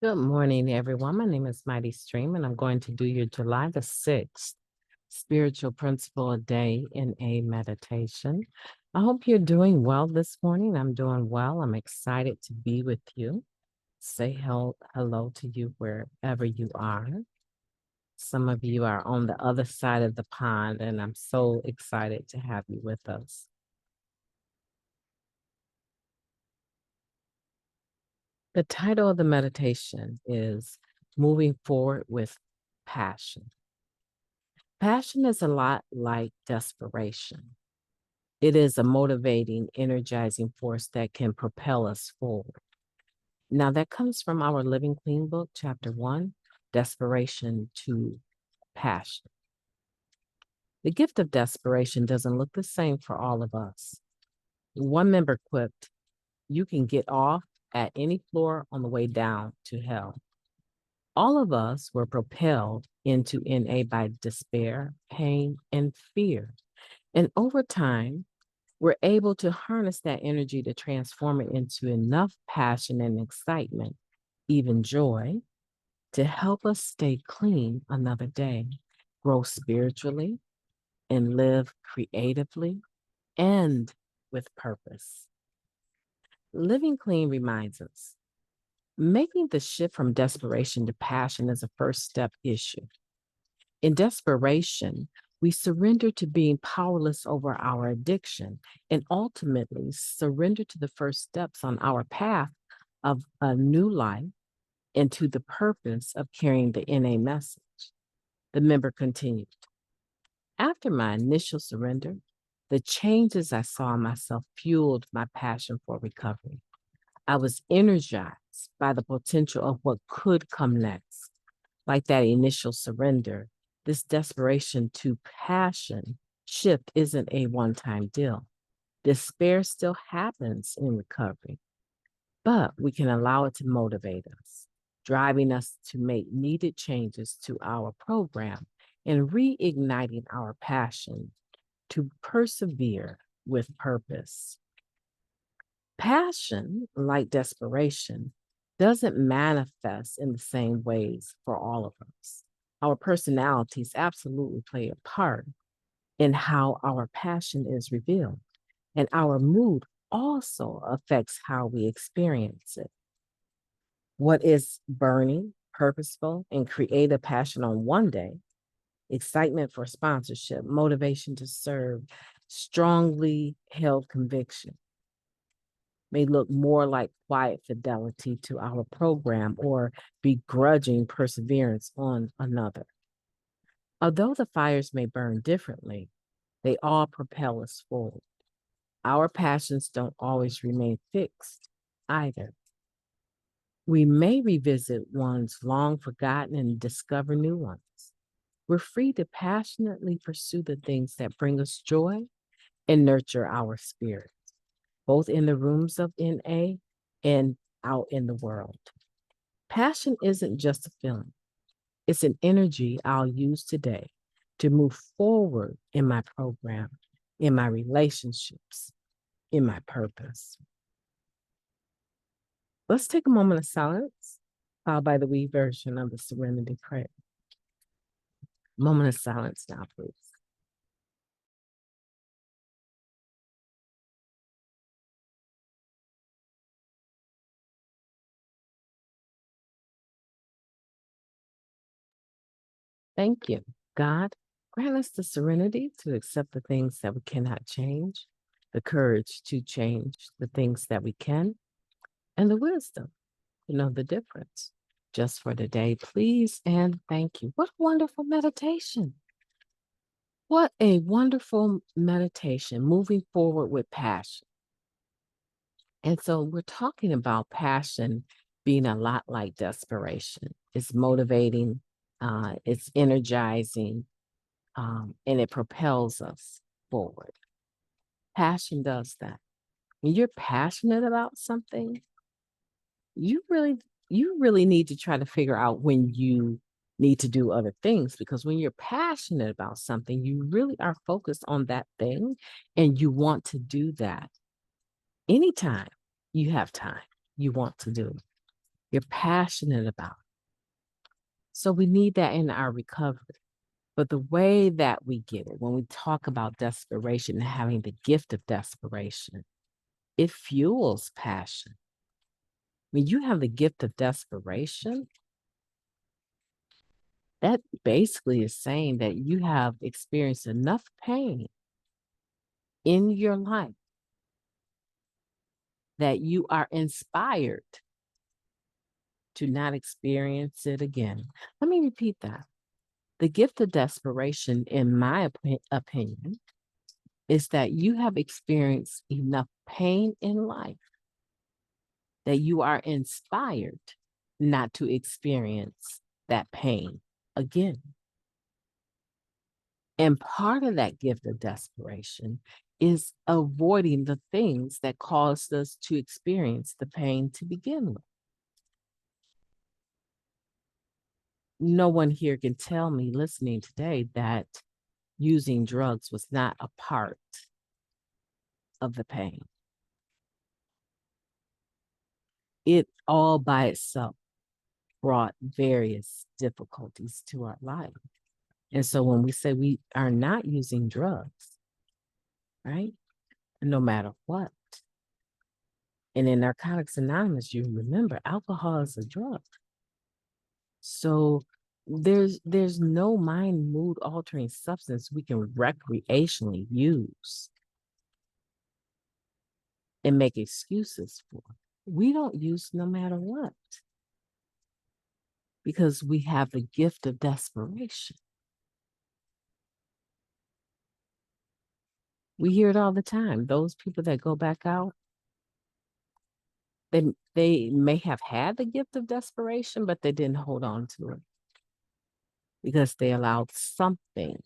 Good morning, everyone. My name is Mighty Stream, and I'm going to do your July the 6th spiritual principle a day in a meditation. I hope you're doing well this morning. I'm doing well. I'm excited to be with you. Say hello to you wherever you are. Some of you are on the other side of the pond, and I'm so excited to have you with us. The title of the meditation is Moving Forward with Passion. Passion is a lot like desperation. It is a motivating, energizing force that can propel us forward. Now, that comes from our Living Clean book, chapter 1, Desperation to Passion. The gift of desperation doesn't look the same for all of us. One member quipped, "You can get off at any floor on the way down to hell." All of us were propelled into NA by despair, pain, and fear. And over time, we're able to harness that energy to transform it into enough passion and excitement, even joy, to help us stay clean another day, grow spiritually, and live creatively and with purpose. Living clean reminds us making the shift from desperation to passion is a first step issue. In desperation, we surrender to being powerless over our addiction and ultimately surrender to the first steps on our path of a new life and to the purpose of carrying the NA message. The member continued, "After my initial surrender, the changes I saw in myself fueled my passion for recovery. I was energized by the potential of what could come next. Like that initial surrender, this desperation to passion shift isn't a one-time deal. Despair still happens in recovery, but we can allow it to motivate us, driving us to make needed changes to our program and reigniting our passion to persevere with purpose. Passion, like desperation, doesn't manifest in the same ways for all of us. Our personalities absolutely play a part in how our passion is revealed, and our mood also affects how we experience it. What is burning, purposeful, and creative passion on one day, excitement for sponsorship, motivation to serve, strongly held conviction, may look more like quiet fidelity to our program or begrudging perseverance on another. Although the fires may burn differently, they all propel us forward. Our passions don't always remain fixed either. We may revisit ones long forgotten and discover new ones. We're free to passionately pursue the things that bring us joy and nurture our spirit, both in the rooms of NA and out in the world. Passion isn't just a feeling, it's an energy I'll use today to move forward in my program, in my relationships, in my purpose. Let's take a moment of silence, followed by the we version of the Serenity Prayer. Moment of silence now, please. Thank you. God, grant us the serenity to accept the things that we cannot change, the courage to change the things that we can, and the wisdom to know the difference. Just for today, please and thank you. What a wonderful meditation. What a wonderful meditation, moving forward with passion. And so we're talking about passion being a lot like desperation. It's motivating, it's energizing, and it propels us forward. Passion does that. When you're passionate about something, you really need to try to figure out when you need to do other things, because when you're passionate about something, you really are focused on that thing and you want to do that anytime you have time. You want to do it. You're passionate about it. So we need that in our recovery. But the way that we get it, when we talk about desperation and having the gift of desperation, it fuels passion. When you have the gift of desperation, that basically is saying that you have experienced enough pain in your life that you are inspired to not experience it again. Let me repeat that. The gift of desperation, in my opinion, is that you have experienced enough pain in life that you are inspired not to experience that pain again. And part of that gift of desperation is avoiding the things that caused us to experience the pain to begin with. No one here can tell me listening today that using drugs was not a part of the pain. It all by itself brought various difficulties to our life. And so when we say we are not using drugs, right? No matter what. And in Narcotics Anonymous, you remember alcohol is a drug. So there's no mind mood altering substance we can recreationally use and make excuses for. We don't use no matter what because we have the gift of desperation. We hear it all the time. Those people that go back out, they may have had the gift of desperation, but they didn't hold on to it because they allowed something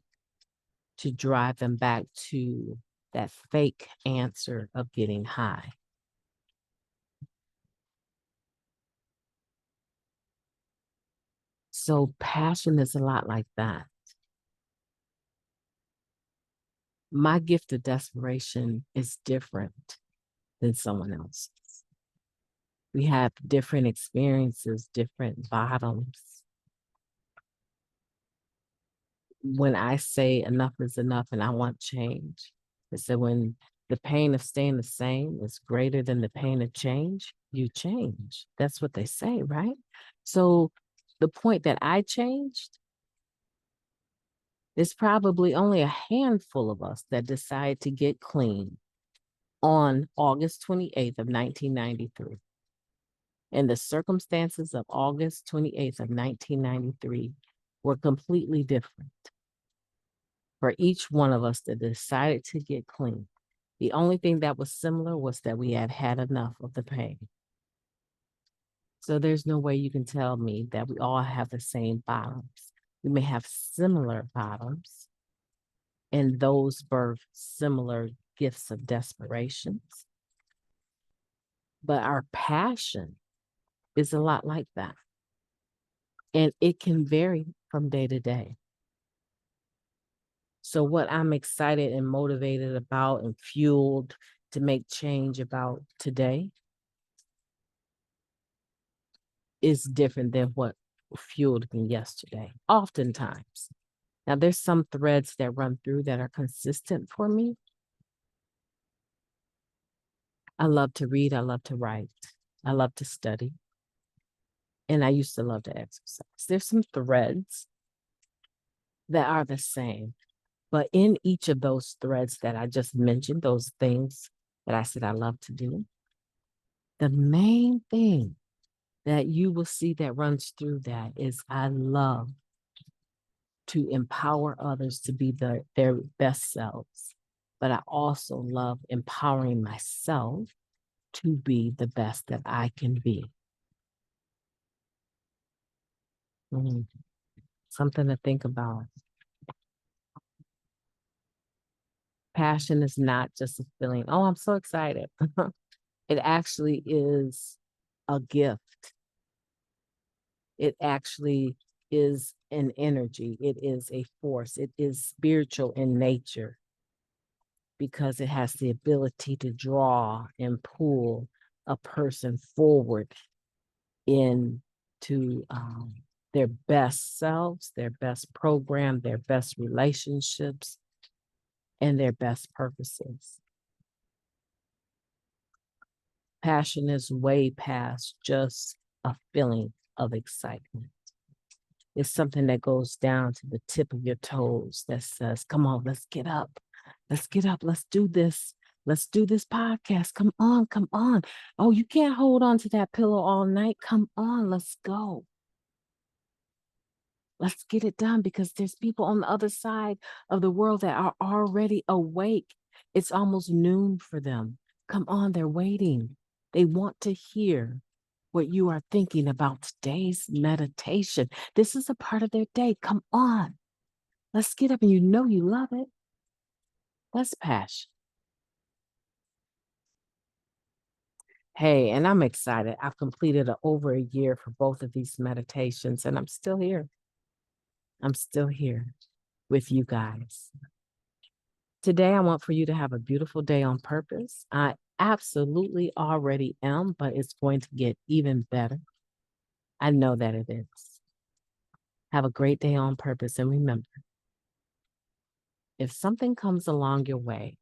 to drive them back to that fake answer of getting high. So passion is a lot like that. My gift of desperation is different than someone else's. We have different experiences, different bottoms. When I say enough is enough and I want change, I said when the pain of staying the same is greater than the pain of change, you change. That's what they say, right? So the point that I changed, there's probably only a handful of us that decide to get clean on August 28th of 1993. And the circumstances of August 28th of 1993 were completely different for each one of us that decided to get clean. The only thing that was similar was that we had had enough of the pain. So there's no way you can tell me that we all have the same bottoms. We may have similar bottoms, and those birth similar gifts of desperations. But our passion is a lot like that. And it can vary from day to day. So what I'm excited and motivated about and fueled to make change about today is different than what fueled me yesterday, oftentimes. Now, there's some threads that run through that are consistent for me. I love to read. I love to write. I love to study. And I used to love to exercise. There's some threads that are the same. But in each of those threads that I just mentioned, those things that I said I love to do, the main thing that you will see that runs through that is I love to empower others to be their best selves. But I also love empowering myself to be the best that I can be. Something to think about. Passion is not just a feeling, oh, I'm so excited. It actually is a gift. It actually is an energy. It is a force. It is spiritual in nature because it has the ability to draw and pull a person forward into their best selves, their best program, their best relationships, and their best purposes. Passion is way past just a feeling of excitement. It's something that goes down to the tip of your toes that says, come on, let's get up. Let's get up. Let's do this. Let's do this podcast. Come on, come on. Oh, you can't hold on to that pillow all night. Come on, let's go. Let's get it done because there's people on the other side of the world that are already awake. It's almost noon for them. Come on, they're waiting. They want to hear what you are thinking about today's meditation. This is a part of their day. Come on. Let's get up, and you know you love it. That's passion. Hey, and I'm excited. I've completed over a year for both of these meditations, and I'm still here. I'm still here with you guys. Today, I want for you to have a beautiful day on purpose. I absolutely already am, but it's going to get even better. I know that it is. Have a great day on purpose. And remember, if something comes along your way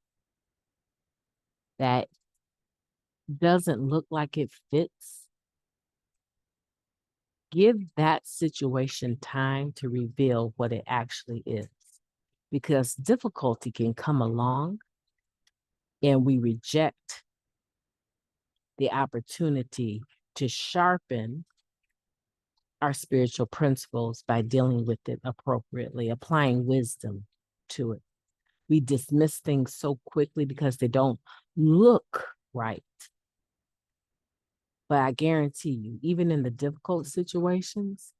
that doesn't look like it fits, give that situation time to reveal what it actually is. Because difficulty can come along and we reject the opportunity to sharpen our spiritual principles by dealing with it appropriately, applying wisdom to it. We dismiss things so quickly because they don't look right. But I guarantee you, even in the difficult situations,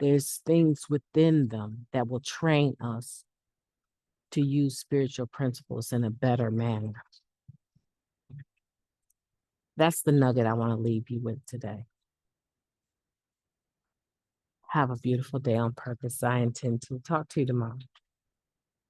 there's things within them that will train us to use spiritual principles in a better manner. That's the nugget I want to leave you with today. Have a beautiful day on purpose. I intend to talk to you tomorrow.